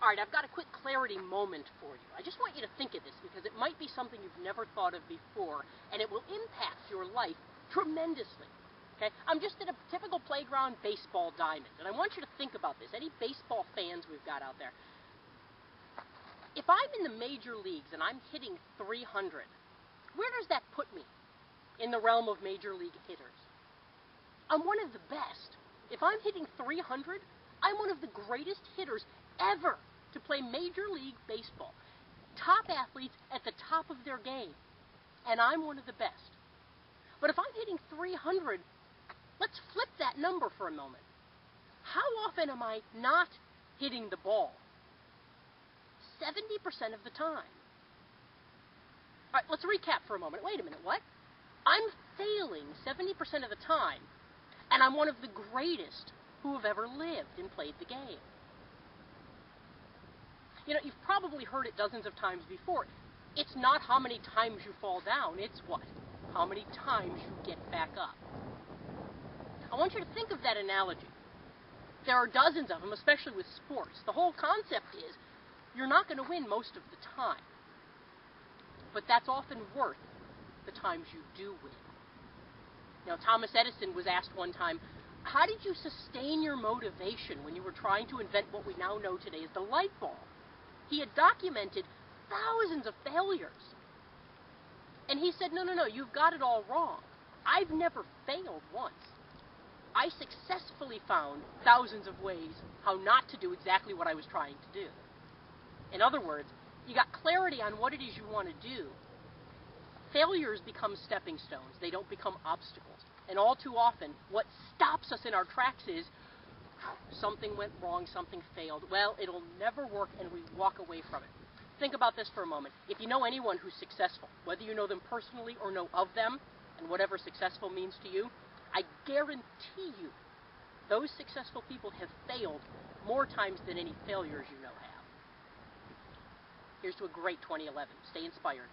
All right, I've got a quick clarity moment for you. I just want you to think of this because it might be something you've never thought of before, and it will impact your life tremendously. Okay? I'm just at a typical playground baseball diamond, and I want you to think about this. Any baseball fans we've got out there. If I'm in the major leagues and I'm hitting 300, where does that put me in the realm of major league hitters? I'm one of the best. If I'm hitting 300, I'm one of the greatest hitters ever to play Major League Baseball. Top athletes at the top of their game, and I'm one of the best. But if I'm hitting 300, let's flip that number for a moment. How often am I not hitting the ball? 70% of the time. All right, let's recap for a moment. Wait a minute, what? I'm failing 70% of the time, and I'm one of the greatest who have ever lived and played the game. You know, you've probably heard it dozens of times before. It's not how many times you fall down, it's what? How many times you get back up. I want you to think of that analogy. There are dozens of them, especially with sports. The whole concept is you're not going to win most of the time. But that's often worth the times you do win. Now, Thomas Edison was asked one time, how did you sustain your motivation when you were trying to invent what we now know today as the light bulb? He had documented thousands of failures. And he said, no, you've got it all wrong. I've never failed once. I successfully found thousands of ways how not to do exactly what I was trying to do. In other words, you got clarity on what it is you want to do. Failures become stepping stones. They don't become obstacles. And all too often, what stops us in our tracks is, something went wrong, something failed. Well, it'll never work, and we walk away from it. Think about this for a moment. If you know anyone who's successful, whether you know them personally or know of them, and whatever successful means to you, I guarantee you those successful people have failed more times than any failures you know have. Here's to a great 2011. Stay inspired.